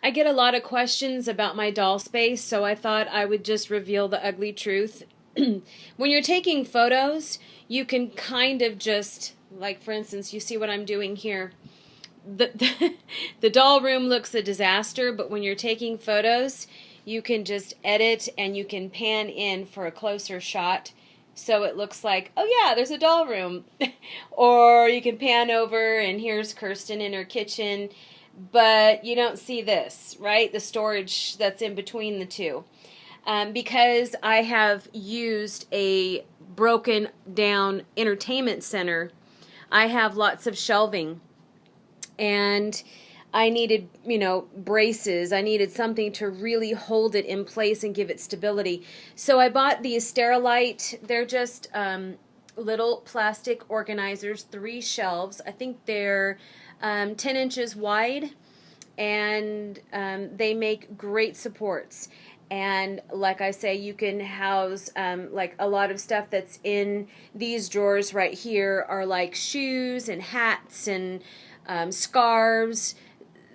I get a lot of questions about my doll space, so I thought I would just reveal the ugly truth. When you're taking photos, you can kind of just, like for instance, you see what I'm doing here. The doll room looks a disaster, but when you're taking photos, you can just edit and you can pan in for a closer shot. So it looks like, oh yeah, there's a doll room. Or you can pan over and here's Kirsten in her kitchen. But you don't see this, right? The storage that's in between the two. Because I have used a broken down entertainment center, I have lots of shelving. And I needed, braces. I needed something to really hold it in place and give it stability. So I bought these Sterilite. They're just little plastic organizers, 3 shelves. I think they're 10 inches wide, and they make great supports. And like I say, you can house like a lot of stuff that's in these drawers right here are like shoes and hats and scarves,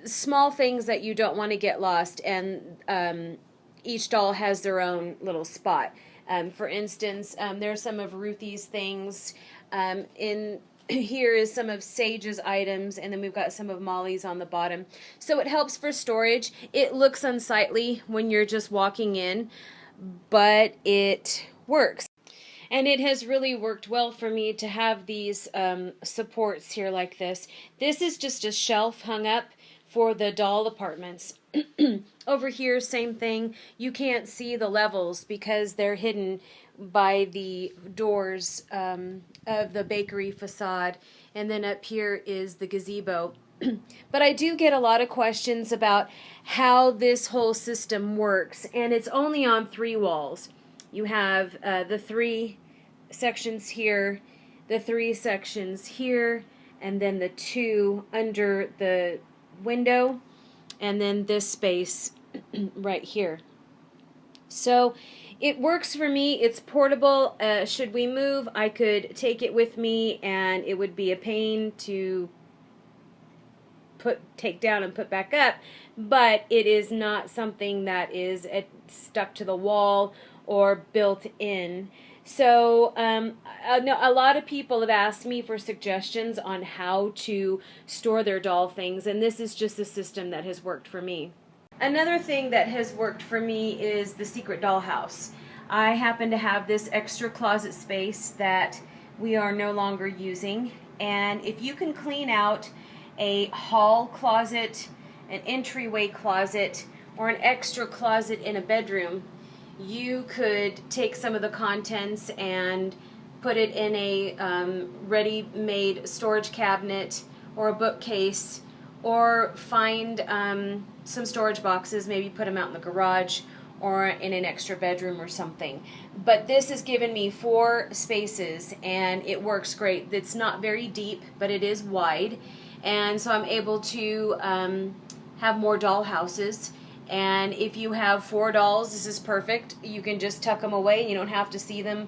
small things that you don't want to get lost. And each doll has their own little spot. For instance, there's some of Ruthie's things. In here is some of Sage's items, and then we've got some of Molly's on the bottom. So it helps for storage. It looks unsightly when you're just walking in, but it works. And it has really worked well for me to have these supports here like this. This is just a shelf hung up for the doll apartments. Over here, same thing. You can't see the levels because they're hidden by the doors of the bakery facade. And then up here is the gazebo. But I do get a lot of questions about how this whole system works. And it's only on 3 walls. You have the 3 sections here, the 3 sections here, and then the 2 under the window, and then this space right here. So it works for me. It's portable. Should we move, I could take it with me, and it would be a pain to take down and put back up, but it is not something that is stuck to the wall or built in. So a lot of people have asked me for suggestions on how to store their doll things, and this is just a system that has worked for me. Another thing that has worked for me is the Secret Dollhouse. I happen to have this extra closet space that we are no longer using, and if you can clean out a hall closet, an entryway closet, or an extra closet in a bedroom, you could take some of the contents and put it in a ready-made storage cabinet or a bookcase, or find some storage boxes, maybe put them out in the garage or in an extra bedroom or something. But this has given me 4 spaces, and it works great. It's not very deep, but it is wide, and so I'm able to have more doll houses. And if you have 4 dolls, this is perfect. You can just tuck them away. You don't have to see them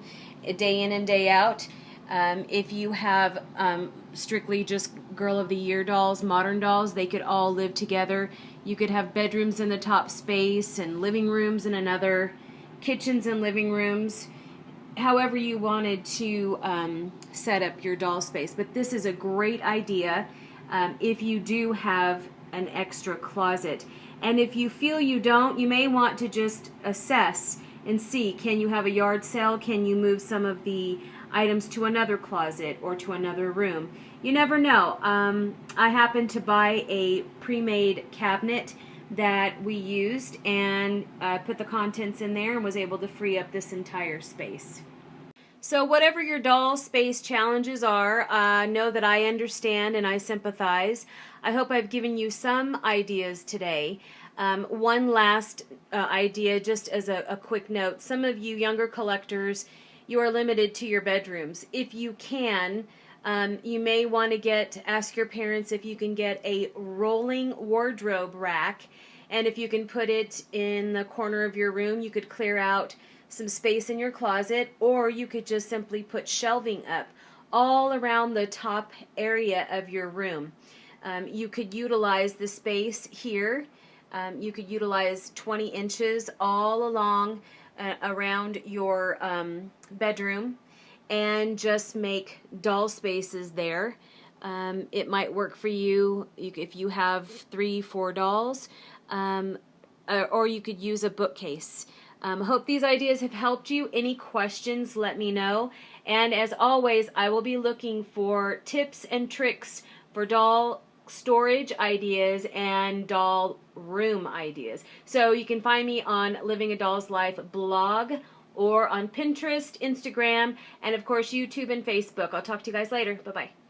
day in and day out. If you have strictly just Girl of the Year dolls, modern dolls, they could all live together. You could have bedrooms in the top space and living rooms in another, kitchens and living rooms, however you wanted to set up your doll space. But this is a great idea if you do have an extra closet. And if you feel you don't, you may want to just assess and see, can you have a yard sale? Can you move some of the items to another closet or to another room? You never know. I happened to buy a pre-made cabinet that we used, and put the contents in there and was able to free up this entire space. So whatever your doll space challenges are, know that I understand and I sympathize. I hope I've given you some ideas today. One last idea, just as a quick note. Some of you younger collectors, you are limited to your bedrooms. If you can, you may want to ask your parents if you can get a rolling wardrobe rack, and if you can put it in the corner of your room, you could clear out some space in your closet, or you could just simply put shelving up all around the top area of your room. You could utilize the space here You could utilize 20 inches all along around your bedroom and just make doll spaces there. It might work for you if you have 3-4 dolls, or you could use a bookcase. Hope these ideas have helped you. Any questions, let me know. And as always, I will be looking for tips and tricks for doll storage ideas and doll room ideas. So you can find me on Living a Doll's Life blog or on Pinterest, Instagram, and of course YouTube and Facebook. I'll talk to you guys later. Bye-bye.